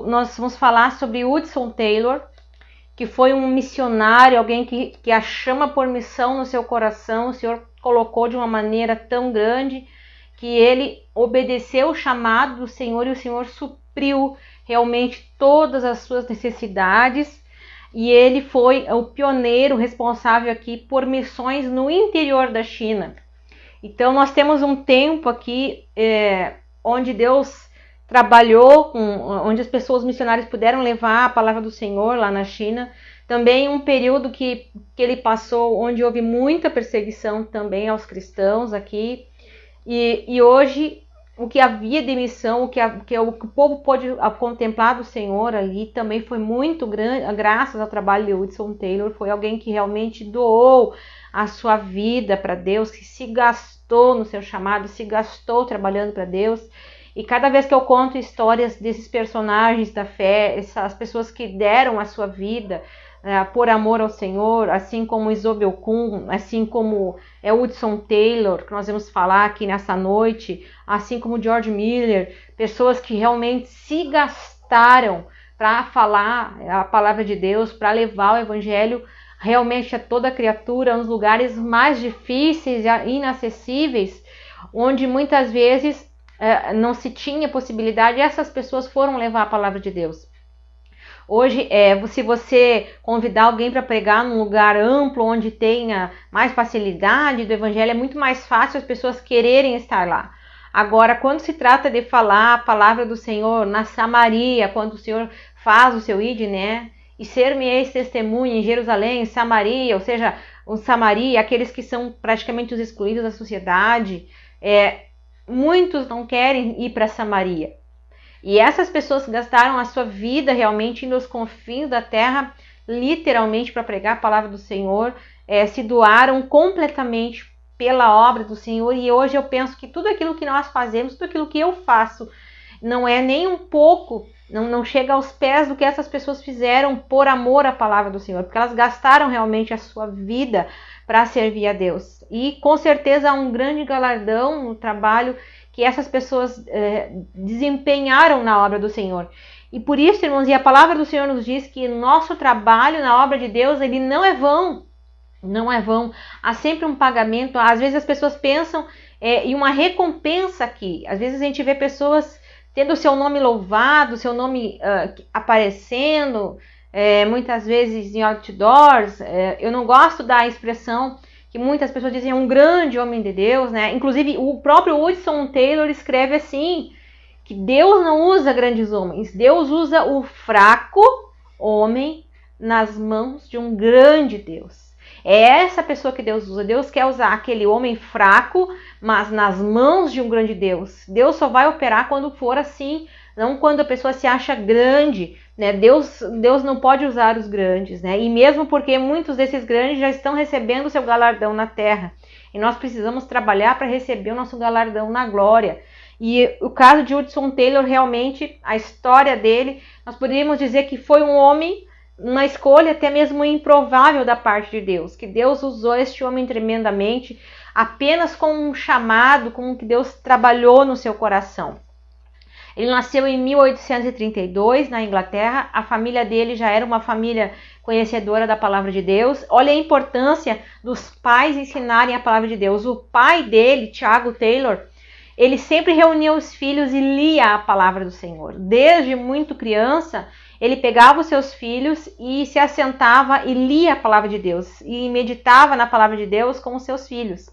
nós vamos falar sobre Hudson Taylor, que foi um missionário, alguém que a chama por missão no seu coração, o Senhor colocou de uma maneira tão grande, que ele obedeceu o chamado do Senhor e o Senhor supriu realmente todas as suas necessidades. E ele foi o pioneiro responsável aqui por missões no interior da China. Então nós temos um tempo aqui onde Deus trabalhou, onde as pessoas missionárias puderam levar a palavra do Senhor lá na China. Também um período que ele passou onde houve muita perseguição também aos cristãos aqui. E hoje o que havia de missão, o que o povo pôde contemplar do Senhor ali também foi muito grande, graças ao trabalho de Hudson Taylor. Foi alguém que realmente doou a sua vida para Deus, que se gastou no seu chamado, se gastou trabalhando para Deus. E cada vez que eu conto histórias desses personagens da fé, essas pessoas que deram a sua vida por amor ao Senhor, assim como Isobel Kuhn, assim como Hudson Taylor, que nós vamos falar aqui nessa noite, assim como George Miller, pessoas que realmente se gastaram para falar a palavra de Deus, para levar o evangelho realmente a toda criatura, nos lugares mais difíceis e inacessíveis, onde muitas vezes não se tinha possibilidade, essas pessoas foram levar a palavra de Deus. Hoje, se você convidar alguém para pregar num lugar amplo, onde tenha mais facilidade do evangelho, é muito mais fácil as pessoas quererem estar lá. Agora, quando se trata de falar a palavra do Senhor na Samaria, quando o Senhor faz o seu id, né? E ser-me-eis testemunha em Jerusalém, Samaria, ou seja, o Samaria, aqueles que são praticamente os excluídos da sociedade, muitos não querem ir para Samaria. E essas pessoas gastaram a sua vida realmente nos confins da terra, literalmente para pregar a palavra do Senhor, se doaram completamente pela obra do Senhor. E hoje eu penso que tudo aquilo que nós fazemos, tudo aquilo que eu faço, não é nem um pouco, não chega aos pés do que essas pessoas fizeram por amor à palavra do Senhor, porque elas gastaram realmente a sua vida para servir a Deus. E com certeza há um grande galardão no trabalho que essas pessoas desempenharam na obra do Senhor. E por isso, irmãos, e a palavra do Senhor nos diz que nosso trabalho na obra de Deus, ele não é vão. Não é vão. Há sempre um pagamento. Às vezes as pessoas pensam em uma recompensa aqui. Às vezes a gente vê pessoas tendo o seu nome louvado, seu nome aparecendo, muitas vezes em outdoors. Eu não gosto da expressão que muitas pessoas dizem um grande homem de Deus, né? Inclusive o próprio Hudson Taylor escreve assim, que Deus não usa grandes homens, Deus usa o fraco homem nas mãos de um grande Deus. É essa pessoa que Deus usa. Deus quer usar aquele homem fraco, mas nas mãos de um grande Deus. Deus só vai operar quando for assim, não quando a pessoa se acha grande, né? Deus não pode usar os grandes, né? E mesmo porque muitos desses grandes já estão recebendo o seu galardão na terra. E nós precisamos trabalhar para receber o nosso galardão na glória. E o caso de Hudson Taylor, realmente, a história dele, nós poderíamos dizer que foi um homem, uma escolha até mesmo improvável da parte de Deus. Que Deus usou este homem tremendamente, apenas com um chamado, com o que Deus trabalhou no seu coração. Ele nasceu em 1832 na Inglaterra. A família dele já era uma família conhecedora da palavra de Deus. Olha a importância dos pais ensinarem a palavra de Deus. O pai dele, Tiago Taylor, ele sempre reunia os filhos e lia a palavra do Senhor. Desde muito criança, ele pegava os seus filhos e se assentava e lia a palavra de Deus. E meditava na palavra de Deus com os seus filhos.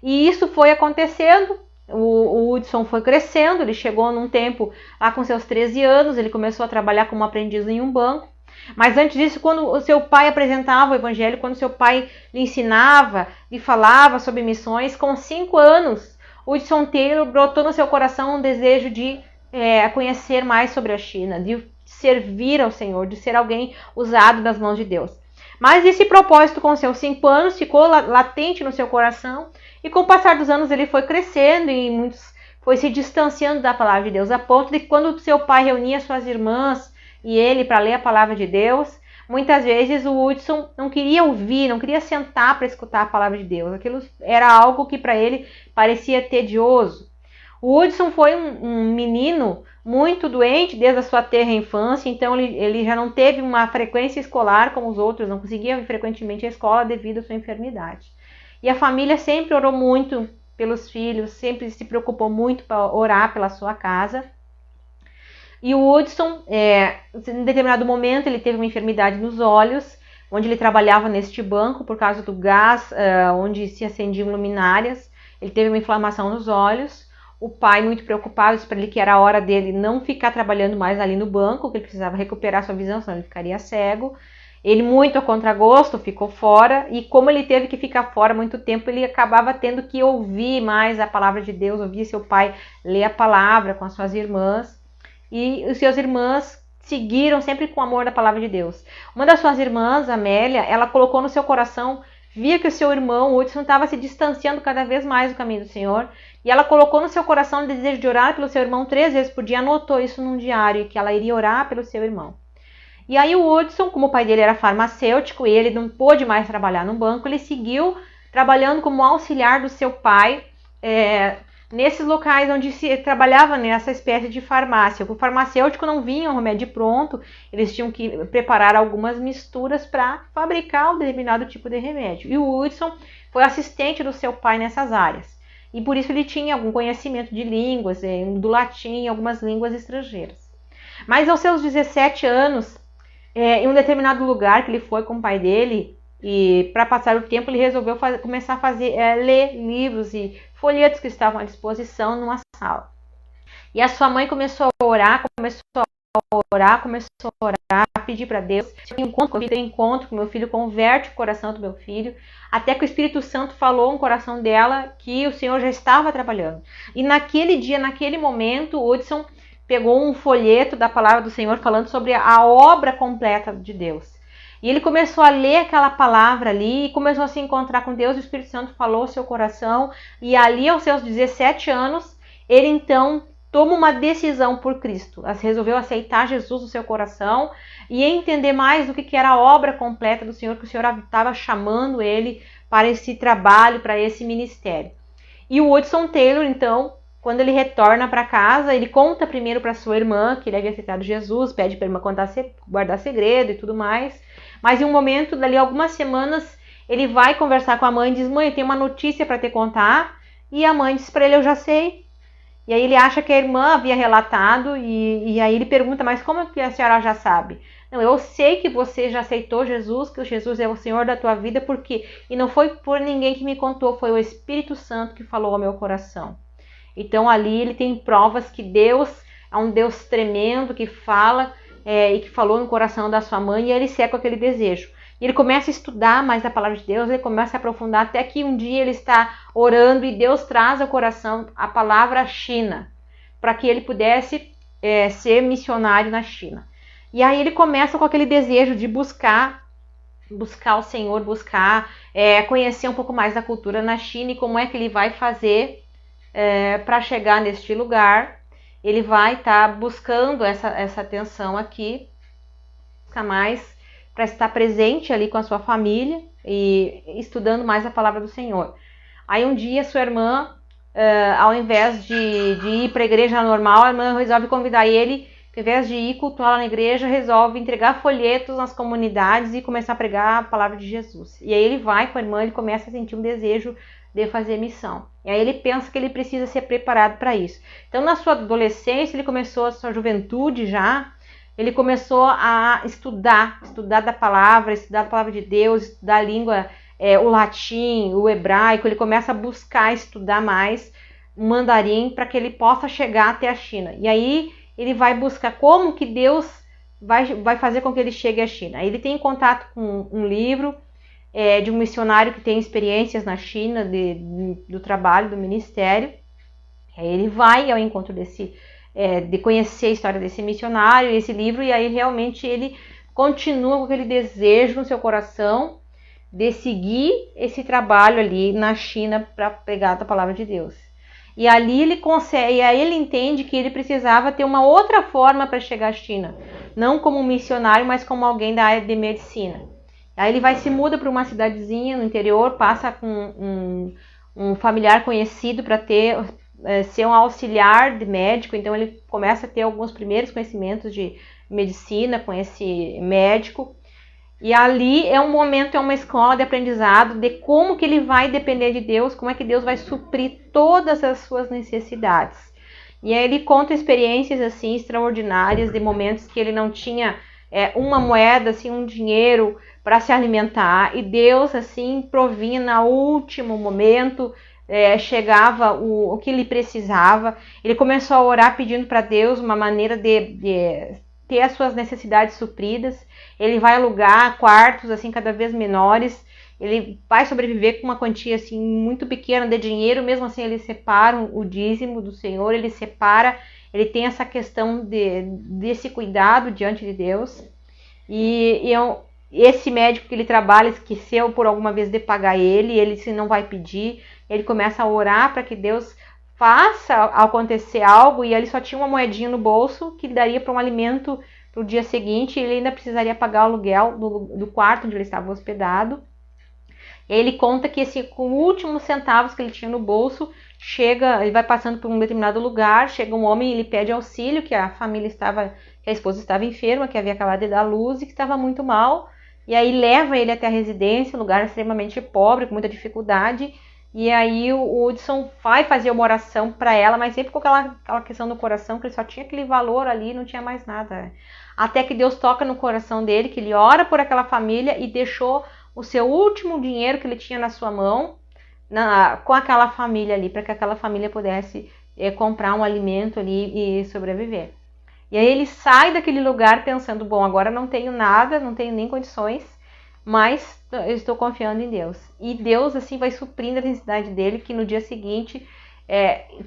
E isso foi acontecendo. O Hudson foi crescendo, ele chegou num tempo lá com seus 13 anos, ele começou a trabalhar como aprendiz em um banco. Mas antes disso, quando o seu pai apresentava o evangelho, quando o seu pai lhe ensinava e falava sobre missões, com 5 anos, o Hudson Taylor brotou no seu coração um desejo de conhecer mais sobre a China, de servir ao Senhor, de ser alguém usado das mãos de Deus. Mas esse propósito com seus 5 anos ficou latente no seu coração. E com o passar dos anos ele foi crescendo e foi se distanciando da palavra de Deus, a ponto de que quando seu pai reunia suas irmãs e ele para ler a palavra de Deus, muitas vezes o Hudson não queria ouvir, não queria sentar para escutar a palavra de Deus. Aquilo era algo que para ele parecia tedioso. O Hudson foi um menino muito doente desde a sua tenra infância, então ele já não teve uma frequência escolar como os outros, não conseguia ir frequentemente à escola devido à sua enfermidade. E a família sempre orou muito pelos filhos, sempre se preocupou muito para orar pela sua casa. E o Hudson, em determinado momento, ele teve uma enfermidade nos olhos, onde ele trabalhava neste banco por causa do gás, onde se acendiam luminárias. Ele teve uma inflamação nos olhos. O pai, muito preocupado, disse para ele que era a hora dele não ficar trabalhando mais ali no banco, que ele precisava recuperar sua visão, senão ele ficaria cego. Ele, muito a contragosto, ficou fora, e como ele teve que ficar fora muito tempo, ele acabava tendo que ouvir mais a palavra de Deus, ouvir seu pai ler a palavra com as suas irmãs, e os seus irmãs seguiram sempre com o amor da palavra de Deus. Uma das suas irmãs, Amélia, ela colocou no seu coração, via que o seu irmão, Hudson, estava se distanciando cada vez mais do caminho do Senhor, e ela colocou no seu coração o desejo de orar pelo seu irmão 3 vezes por dia, anotou isso num diário, que ela iria orar pelo seu irmão. E aí o Hudson, como o pai dele era farmacêutico e ele não pôde mais trabalhar no banco, ele seguiu trabalhando como auxiliar do seu pai, nesses locais onde se trabalhava nessa espécie de farmácia. O farmacêutico não vinha um remédio pronto, eles tinham que preparar algumas misturas para fabricar um determinado tipo de remédio. E o Hudson foi assistente do seu pai nessas áreas. E por isso ele tinha algum conhecimento de línguas, do latim e algumas línguas estrangeiras. Mas aos seus 17 anos, em um determinado lugar que ele foi com o pai dele, e para passar o tempo ele resolveu começar a ler livros e folhetos que estavam à disposição numa sala. E a sua mãe começou a orar, a pedir para Deus, encontro com meu filho, converte o coração do meu filho, até que o Espírito Santo falou no coração dela que o Senhor já estava trabalhando. E naquele dia, naquele momento, o Hudson pegou um folheto da palavra do Senhor falando sobre a obra completa de Deus. E ele começou a ler aquela palavra ali e começou a se encontrar com Deus. O Espírito Santo falou ao seu coração e ali aos seus 17 anos, ele então toma uma decisão por Cristo. Resolveu aceitar Jesus no seu coração e entender mais do que era a obra completa do Senhor, que o Senhor estava chamando ele para esse trabalho, para esse ministério. E o Hudson Taylor, então, quando ele retorna para casa, ele conta primeiro para sua irmã que ele havia aceitado Jesus, pede para a irmã guardar segredo e tudo mais. Mas em um momento, dali algumas semanas, ele vai conversar com a mãe e diz: mãe, eu tenho uma notícia para te contar. E a mãe diz para ele: eu já sei. E aí ele acha que a irmã havia relatado e aí ele pergunta: mas como é que a senhora já sabe? Não, eu sei que você já aceitou Jesus, que o Jesus é o Senhor da tua vida, porque e não foi por ninguém que me contou, foi o Espírito Santo que falou ao meu coração. Então ali ele tem provas que Deus é um Deus tremendo, que fala e que falou no coração da sua mãe, e ele segue com aquele desejo. E ele começa a estudar mais a palavra de Deus, ele começa a aprofundar, até que um dia ele está orando e Deus traz ao coração a palavra China, para que ele pudesse ser missionário na China. E aí ele começa com aquele desejo de buscar o Senhor, conhecer um pouco mais da cultura na China e como é que ele vai fazer para chegar neste lugar. Ele vai estar buscando essa atenção aqui, buscar mais para estar presente ali com a sua família e estudando mais a palavra do Senhor. Aí um dia sua irmã, ao invés de ir para a igreja normal, a irmã resolve convidar ele, ao invés de ir cultuar lá na igreja, resolve entregar folhetos nas comunidades e começar a pregar a palavra de Jesus. E aí ele vai com a irmã, ele começa a sentir um desejo de fazer missão. E aí ele pensa que ele precisa ser preparado para isso. Então na sua adolescência, ele começou a sua juventude já, ele começou a estudar da palavra, estudar a palavra de Deus, estudar a língua, o latim, o hebraico. Ele começa a buscar estudar mais o mandarim para que ele possa chegar até a China. E aí ele vai buscar como que Deus vai fazer com que ele chegue à China. Aí ele tem contato com um livro de um missionário que tem experiências na China do trabalho, do ministério. Aí ele vai ao encontro de conhecer a história desse missionário, esse livro, e aí realmente ele continua com aquele desejo no seu coração de seguir esse trabalho ali na China para pregar a palavra de Deus. E ali ele consegue, e aí ele entende que ele precisava ter uma outra forma para chegar à China, não como um missionário, mas como alguém da área de medicina. Aí ele se muda para uma cidadezinha no interior, passa com um familiar conhecido para ter ser um auxiliar de médico, então ele começa a ter alguns primeiros conhecimentos de medicina com esse médico. E ali é um momento, é uma escola de aprendizado de como que ele vai depender de Deus, como é que Deus vai suprir todas as suas necessidades. E aí ele conta experiências assim extraordinárias de momentos que ele não tinha uma moeda, assim, um dinheiro para se alimentar, e Deus assim provinha no último momento, chegava o que ele precisava. Ele começou a orar pedindo para Deus uma maneira de ter as suas necessidades supridas. Ele vai alugar quartos assim cada vez menores. Ele vai sobreviver com uma quantia assim muito pequena de dinheiro, mesmo assim ele separa o dízimo do Senhor, ele separa, ele tem essa questão desse cuidado diante de Deus. Esse médico que ele trabalha esqueceu por alguma vez de pagar ele se não vai pedir, ele começa a orar para que Deus faça acontecer algo, e ele só tinha uma moedinha no bolso que daria para um alimento para o dia seguinte, e ele ainda precisaria pagar o aluguel do quarto onde ele estava hospedado. E aí ele conta que com os últimos centavos que ele tinha no bolso, ele vai passando por um determinado lugar, chega um homem e ele pede auxílio, que a esposa estava enferma, que havia acabado de dar luz e que estava muito mal, e aí leva ele até a residência, um lugar extremamente pobre, com muita dificuldade. E aí o Hudson vai fazer uma oração para ela, mas sempre com aquela questão no coração, que ele só tinha aquele valor ali, não tinha mais nada. Até que Deus toca no coração dele, que ele ora por aquela família e deixou o seu último dinheiro que ele tinha na sua mão com aquela família ali, para que aquela família pudesse comprar um alimento ali e sobreviver. E aí ele sai daquele lugar pensando, bom, agora não tenho nada, não tenho nem condições, mas eu estou confiando em Deus. E Deus assim vai suprindo a necessidade dele, que no dia seguinte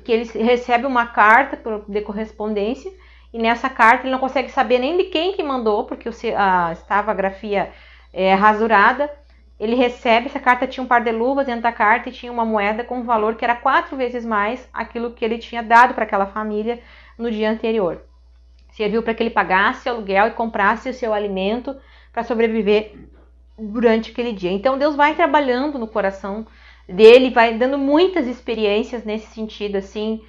que ele recebe uma carta de correspondência, e nessa carta ele não consegue saber nem de quem que mandou, porque estava a grafia rasurada. Ele recebe, essa carta tinha um par de luvas dentro da carta e tinha uma moeda com um valor que era 4 vezes mais aquilo que ele tinha dado para aquela família no dia anterior. Serviu para que ele pagasse o aluguel e comprasse o seu alimento para sobreviver durante aquele dia. Então Deus vai trabalhando no coração dele, vai dando muitas experiências nesse sentido, assim,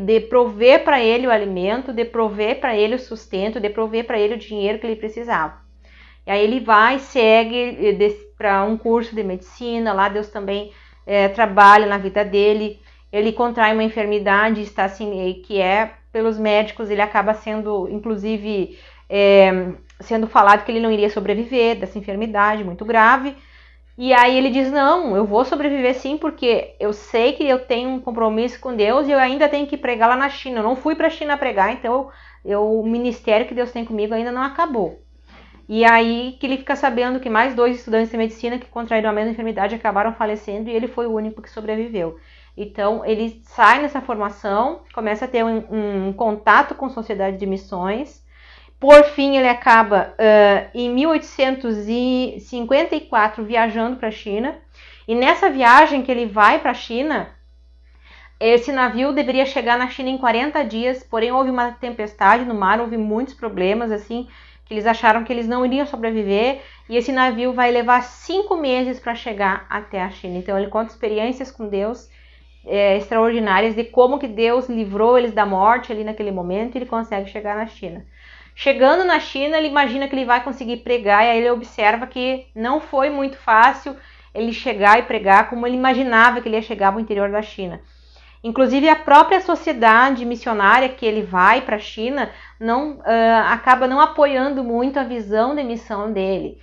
de prover para ele o alimento, de prover para ele o sustento, de prover para ele o dinheiro que ele precisava. E aí ele segue para um curso de medicina, lá Deus também trabalha na vida dele. Ele contrai uma enfermidade, está assim, que pelos médicos, ele acaba sendo, inclusive, sendo falado que ele não iria sobreviver dessa enfermidade muito grave. E aí ele diz, não, eu vou sobreviver sim, porque eu sei que eu tenho um compromisso com Deus e eu ainda tenho que pregar lá na China. Eu não fui para a China pregar, então o ministério que Deus tem comigo ainda não acabou. E aí que ele fica sabendo que mais 2 estudantes de medicina que contraíram a mesma enfermidade acabaram falecendo, e ele foi o único que sobreviveu. Então ele sai nessa formação, começa a ter um contato com a sociedade de missões. Por fim, ele acaba em 1854 viajando para a China. E nessa viagem que ele vai para a China, esse navio deveria chegar na China em 40 dias, porém houve uma tempestade no mar, houve muitos problemas, assim, que eles acharam que eles não iriam sobreviver, e esse navio vai levar 5 meses para chegar até a China. Então ele conta experiências com Deus extraordinárias de como que Deus livrou eles da morte ali naquele momento, e ele consegue chegar na China. Chegando na China, ele imagina que ele vai conseguir pregar, e aí ele observa que não foi muito fácil ele chegar e pregar como ele imaginava que ele ia chegar ao interior da China. Inclusive, a própria sociedade missionária que ele vai para a China acaba não apoiando muito a visão de missão dele.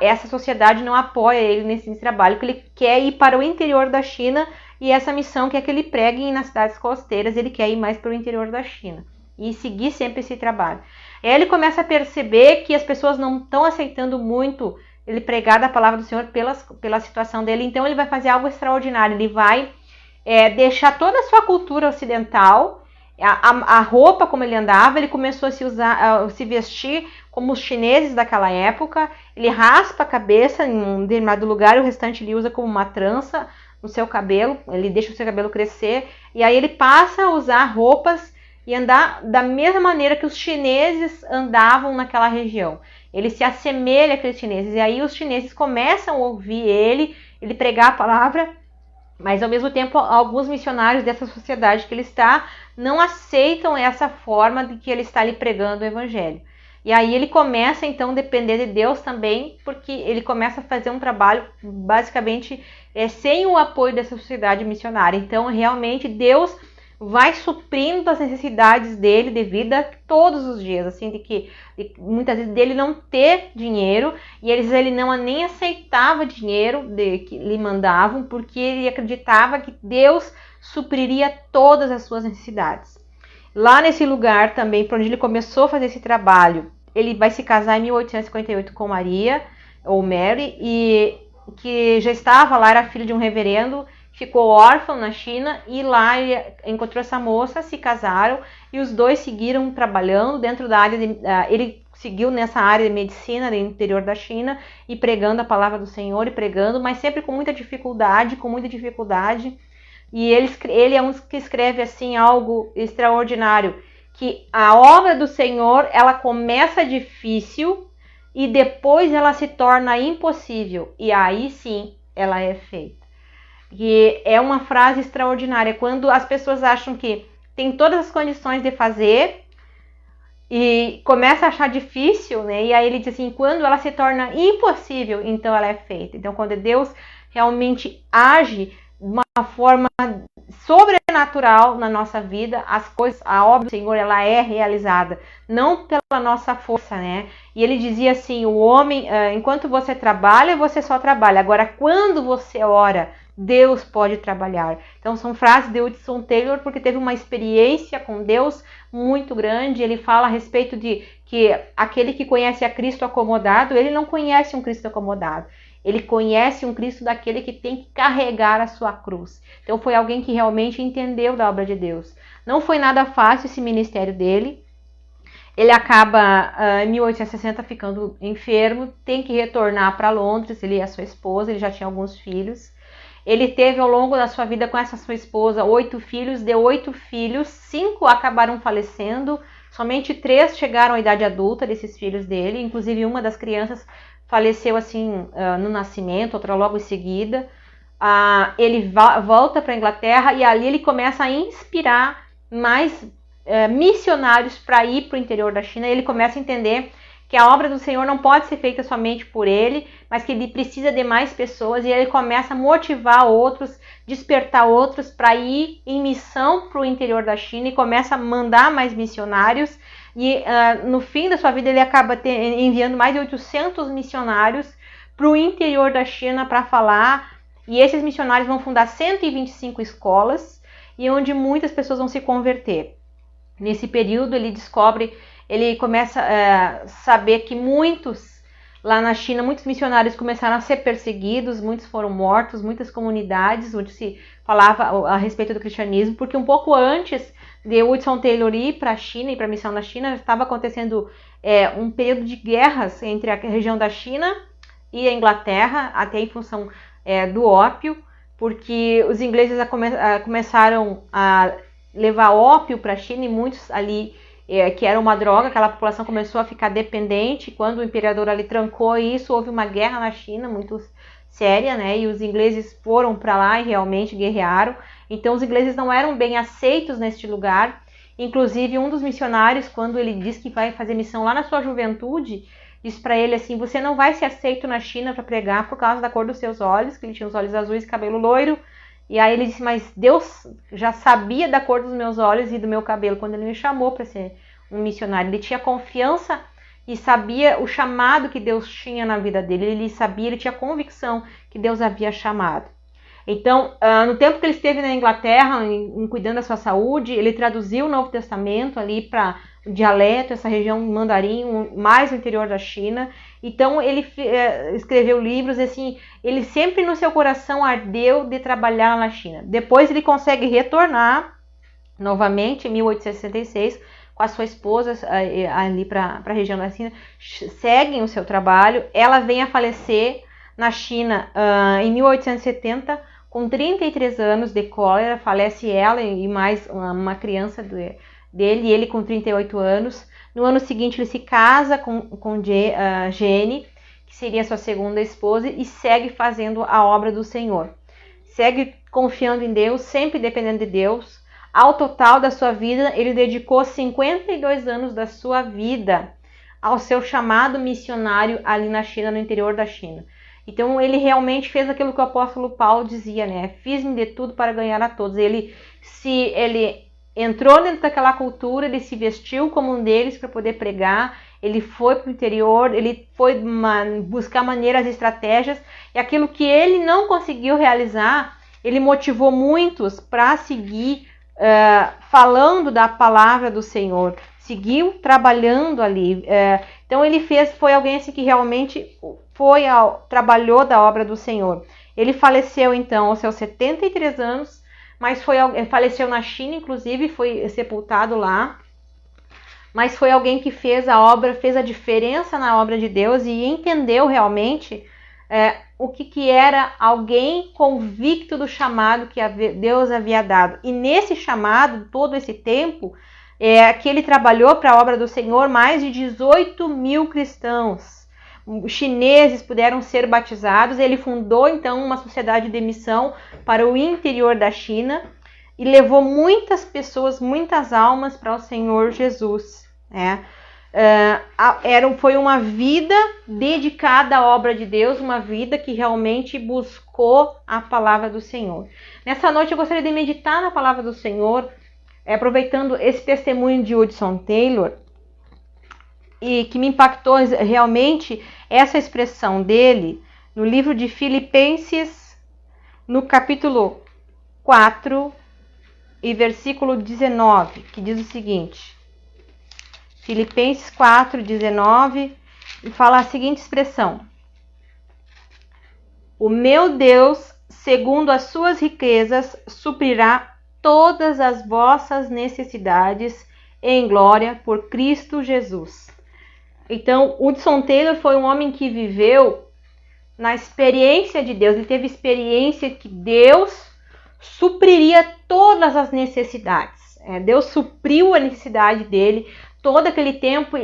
Essa sociedade não apoia ele nesse trabalho, porque ele quer ir para o interior da China, e essa missão quer que ele pregue nas cidades costeiras, ele quer ir mais para o interior da China e seguir sempre esse trabalho. Aí ele começa a perceber que as pessoas não estão aceitando muito ele pregar da palavra do Senhor pela situação dele, então ele vai fazer algo extraordinário. Ele vai deixar toda a sua cultura ocidental, a roupa como ele andava, ele começou a se vestir como os chineses daquela época. Ele raspa a cabeça em um determinado lugar e o restante ele usa como uma trança no seu cabelo, ele deixa o seu cabelo crescer, e aí ele passa a usar roupas e andar da mesma maneira que os chineses andavam naquela região. Ele se assemelha àqueles chineses, e aí os chineses começam a ouvir ele pregar a palavra, Mas, ao mesmo tempo, alguns missionários dessa sociedade que ele está não aceitam essa forma de que ele está ali pregando o evangelho. E aí ele começa, então, a depender de Deus também, porque ele começa a fazer um trabalho, basicamente, sem o apoio dessa sociedade missionária. Então, realmente, Deus vai suprindo as necessidades dele de vida todos os dias, assim, muitas vezes dele não ter dinheiro, e ele não nem aceitava dinheiro que lhe mandavam, porque ele acreditava que Deus supriria todas as suas necessidades. Lá nesse lugar também, para onde ele começou a fazer esse trabalho, ele vai se casar em 1858 com Maria, ou Mary, e que já estava lá, era filho de um reverendo, ficou órfão na China, e lá ele encontrou essa moça, se casaram, e os dois seguiram trabalhando dentro da área ele seguiu nessa área de medicina do interior da China, e pregando a palavra do Senhor, e pregando, mas sempre com muita dificuldade, e ele é um que escreve assim algo extraordinário, que a obra do Senhor, ela começa difícil, e depois ela se torna impossível, e aí sim ela é feita. E é uma frase extraordinária, quando as pessoas acham que tem todas as condições de fazer e começa a achar difícil, né? E aí ele diz assim, quando ela se torna impossível, então ela é feita. Então, quando Deus realmente age de uma forma sobrenatural na nossa vida, a obra do Senhor, ela é realizada, não pela nossa força, né? E ele dizia assim, o homem, enquanto você trabalha, você só trabalha. Agora, quando você ora, Deus pode trabalhar. Então, são frases de Hudson Taylor, porque teve uma experiência com Deus muito grande. Ele fala a respeito de que aquele que conhece a Cristo acomodado, ele não conhece um Cristo acomodado. Ele conhece um Cristo daquele que tem que carregar a sua cruz. Então, foi alguém que realmente entendeu da obra de Deus. Não foi nada fácil esse ministério dele. Ele acaba, em 1860, ficando enfermo, tem que retornar para Londres, ele e a sua esposa, ele já tinha alguns filhos. Ele teve, ao longo da sua vida com essa sua esposa, 8 filhos. De 8 filhos, 5 acabaram falecendo. Somente 3 chegaram à idade adulta desses filhos dele. Inclusive, uma das crianças faleceu assim no nascimento, outra logo em seguida. Ele volta para a Inglaterra e ali ele começa a inspirar mais missionários para ir para o interior da China. Ele começa a entender que a obra do Senhor não pode ser feita somente por ele, mas que ele precisa de mais pessoas, e ele começa a motivar outros, despertar outros para ir em missão para o interior da China, e começa a mandar mais missionários, e no fim da sua vida ele acaba enviando mais de 800 missionários para o interior da China para falar, e esses missionários vão fundar 125 escolas, e onde muitas pessoas vão se converter. Nesse período ele começa a saber que lá na China, muitos missionários começaram a ser perseguidos, muitos foram mortos, muitas comunidades onde se falava a respeito do cristianismo, porque um pouco antes de Hudson Taylor ir para a China e para a missão na China, estava acontecendo um período de guerras entre a região da China e a Inglaterra, até em função do ópio, porque os ingleses começaram a levar ópio para a China, e muitos ali que era uma droga, aquela população começou a ficar dependente. Quando o imperador ali trancou isso, houve uma guerra na China muito séria, né? E os ingleses foram para lá e realmente guerrearam. Então os ingleses não eram bem aceitos neste lugar. Inclusive um dos missionários, quando ele diz que vai fazer missão lá na sua juventude, diz para ele assim, você não vai ser aceito na China para pregar por causa da cor dos seus olhos, que ele tinha os olhos azuis e cabelo loiro. E aí ele disse, mas Deus já sabia da cor dos meus olhos e do meu cabelo quando ele me chamou para ser um missionário. Ele tinha confiança e sabia o chamado que Deus tinha na vida dele. Ele tinha convicção que Deus havia chamado. Então, no tempo que ele esteve na Inglaterra, cuidando da sua saúde, ele traduziu o Novo Testamento ali para o dialeto, essa região mandarim, mais no interior da China. Então, ele escreveu livros, assim, ele sempre no seu coração ardeu de trabalhar na China. Depois ele consegue retornar novamente, em 1866, com a sua esposa ali para a região da China, seguem o seu trabalho. Ela vem a falecer na China em 1870, com 33 anos de cólera, falece ela e mais uma criança dele, e ele com 38 anos. No ano seguinte ele se casa com Jane, que seria sua segunda esposa, e segue fazendo a obra do Senhor. segue confiando em Deus, sempre dependendo de Deus. Ao total da sua vida, ele dedicou 52 anos da sua vida ao seu chamado missionário ali na China, no interior da China. Então ele realmente fez aquilo que o apóstolo Paulo dizia, né? Fiz-me de tudo para ganhar a todos. Ele entrou dentro daquela cultura, ele se vestiu como um deles para poder pregar, ele foi para o interior, ele foi buscar maneiras, estratégias, e aquilo que ele não conseguiu realizar, ele motivou muitos para seguir falando da palavra do Senhor, seguiu trabalhando ali. Então ele foi alguém assim, que realmente trabalhou da obra do Senhor. Ele faleceu então aos seus 73 anos, mas faleceu na China, inclusive, foi sepultado lá. Mas foi alguém que fez a diferença na obra de Deus e entendeu realmente o que era alguém convicto do chamado que Deus havia dado. E nesse chamado, todo esse tempo, que ele trabalhou para a obra do Senhor, mais de 18 mil cristãos chineses puderam ser batizados. Ele fundou então uma sociedade de missão para o interior da China e levou muitas pessoas, muitas almas para o Senhor Jesus. Foi uma vida dedicada à obra de Deus, uma vida que realmente buscou a palavra do Senhor. Nessa noite eu gostaria de meditar na palavra do Senhor, aproveitando esse testemunho de Hudson Taylor, e que me impactou realmente essa expressão dele no livro de Filipenses, no capítulo 4 e versículo 19, que diz o seguinte: Filipenses 4, 19, e fala a seguinte expressão: o meu Deus, segundo as suas riquezas, suprirá todas as vossas necessidades em glória por Cristo Jesus. Então, Hudson Taylor foi um homem que viveu na experiência de Deus. Ele teve experiência que Deus supriria todas as necessidades. Deus supriu a necessidade dele. Todo aquele tempo,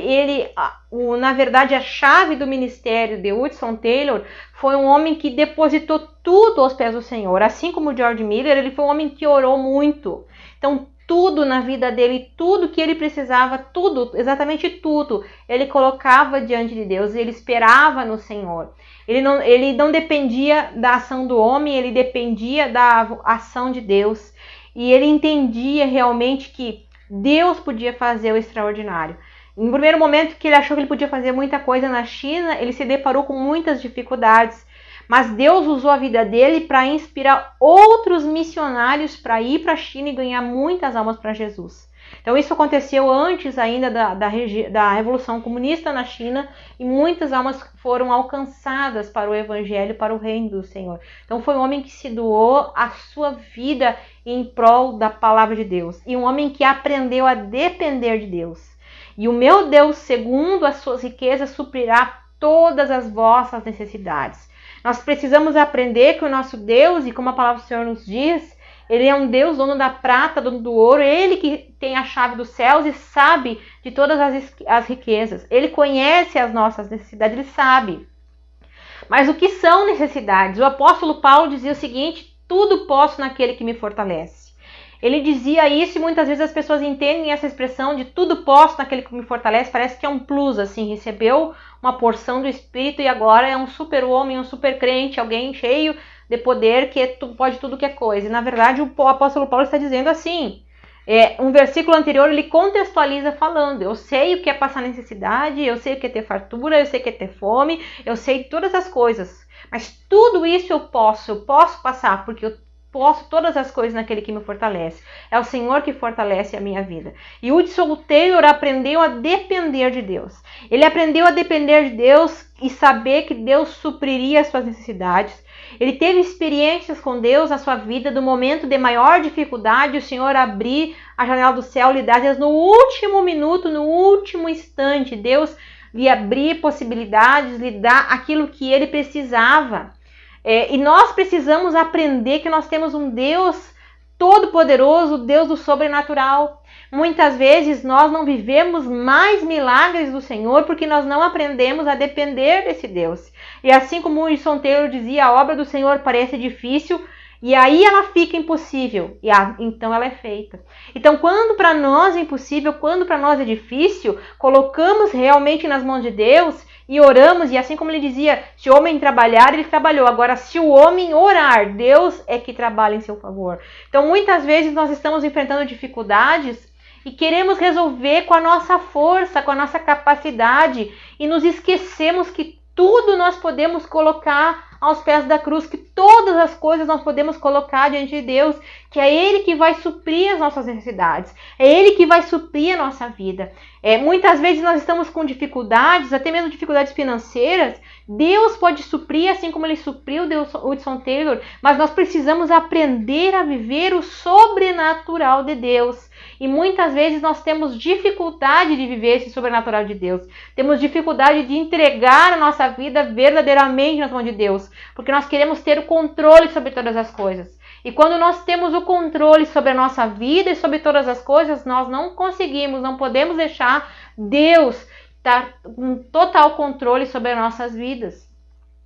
na verdade, a chave do ministério de Hudson Taylor foi um homem que depositou tudo aos pés do Senhor. Assim como George Miller, ele foi um homem que orou muito. Então, tudo na vida dele, tudo que ele precisava, tudo, exatamente tudo, ele colocava diante de Deus, ele esperava no Senhor. Ele não dependia da ação do homem, ele dependia da ação de Deus. E ele entendia realmente que Deus podia fazer o extraordinário. No primeiro momento que ele achou que ele podia fazer muita coisa na China, ele se deparou com muitas dificuldades. Mas Deus usou a vida dele para inspirar outros missionários para ir para a China e ganhar muitas almas para Jesus. Então isso aconteceu antes ainda da Revolução Comunista na China, e muitas almas foram alcançadas para o Evangelho, para o reino do Senhor. Então foi um homem que se doou a sua vida em prol da palavra de Deus, e um homem que aprendeu a depender de Deus. E o meu Deus, segundo as suas riquezas, suprirá todas as vossas necessidades. Nós precisamos aprender que o nosso Deus, e como a palavra do Senhor nos diz, ele é um Deus dono da prata, dono do ouro, ele que tem a chave dos céus e sabe de todas as riquezas. Ele conhece as nossas necessidades, ele sabe. Mas o que são necessidades? O apóstolo Paulo dizia o seguinte: tudo posso naquele que me fortalece. Ele dizia isso e muitas vezes as pessoas entendem essa expressão de tudo posso naquele que me fortalece, parece que é um plus, assim, recebeu uma porção do Espírito e agora é um super homem, um super crente, alguém cheio de poder que pode tudo que é coisa. E na verdade o apóstolo Paulo está dizendo assim, um versículo anterior ele contextualiza falando: eu sei o que é passar necessidade, eu sei o que é ter fartura, eu sei o que é ter fome, eu sei todas as coisas, mas tudo isso eu posso passar porque eu posso todas as coisas naquele que me fortalece. É o Senhor que fortalece a minha vida. E Hudson Taylor aprendeu a depender de Deus. Ele aprendeu a depender de Deus e saber que Deus supriria as suas necessidades. Ele teve experiências com Deus na sua vida, do momento de maior dificuldade, o Senhor abrir a janela do céu, lhe dar no último minuto, no último instante, Deus lhe abrir possibilidades, lhe dar aquilo que ele precisava. E nós precisamos aprender que nós temos um Deus todo-poderoso, Deus do sobrenatural. Muitas vezes nós não vivemos mais milagres do Senhor porque nós não aprendemos a depender desse Deus. E assim como o Hudson Taylor dizia, a obra do Senhor parece difícil E aí ela fica impossível, e então ela é feita. Então, quando para nós é impossível, quando para nós é difícil, colocamos realmente nas mãos de Deus e oramos, e assim como ele dizia, se o homem trabalhar, ele trabalhou. Agora, se o homem orar, Deus é que trabalha em seu favor. Então, muitas vezes nós estamos enfrentando dificuldades e queremos resolver com a nossa força, com a nossa capacidade, e nos esquecemos que tudo nós podemos colocar aos pés da cruz, que todas as coisas nós podemos colocar diante de Deus, que é Ele que vai suprir as nossas necessidades, é Ele que vai suprir a nossa vida. Muitas vezes nós estamos com dificuldades, até mesmo dificuldades financeiras. Deus pode suprir, assim como Ele supriu o Hudson Taylor, mas nós precisamos aprender a viver o sobrenatural de Deus. E muitas vezes nós temos dificuldade de viver esse sobrenatural de Deus. Temos dificuldade de entregar a nossa vida verdadeiramente nas mãos de Deus, porque nós queremos ter o controle sobre todas as coisas. E quando nós temos o controle sobre a nossa vida e sobre todas as coisas, nós não conseguimos, não podemos deixar Deus estar com total controle sobre as nossas vidas.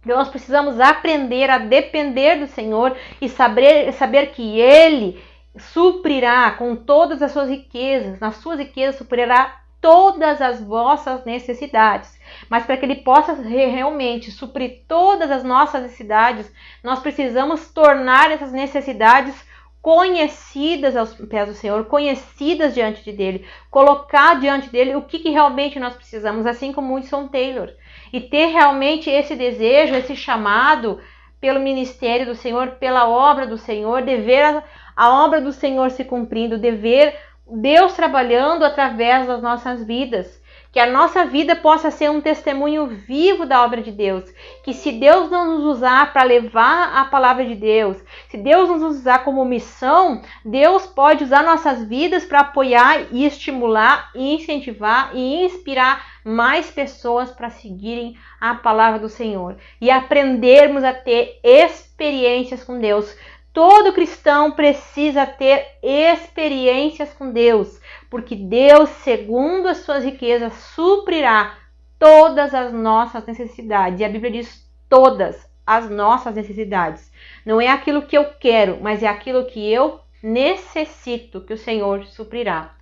Então nós precisamos aprender a depender do Senhor e saber que Ele suprirá com todas as suas riquezas, nas suas riquezas suprirá todas as vossas necessidades. Mas para que Ele possa realmente suprir todas as nossas necessidades, nós precisamos tornar essas necessidades conhecidas aos pés do Senhor, conhecidas diante dele, colocar diante dele o que realmente nós precisamos, assim como Hudson Taylor, e ter realmente esse desejo, esse chamado pelo ministério do Senhor, pela obra do Senhor, de ver a obra do Senhor se cumprindo, de ver Deus trabalhando através das nossas vidas. Que a nossa vida possa ser um testemunho vivo da obra de Deus. Que se Deus não nos usar para levar a palavra de Deus, se Deus nos usar como missão, Deus pode usar nossas vidas para apoiar e estimular e incentivar e inspirar mais pessoas para seguirem a palavra do Senhor. E aprendermos a ter experiências com Deus. Todo cristão precisa ter experiências com Deus, porque Deus, segundo as suas riquezas, suprirá todas as nossas necessidades. E a Bíblia diz todas as nossas necessidades. Não é aquilo que eu quero, mas é aquilo que eu necessito que o Senhor suprirá.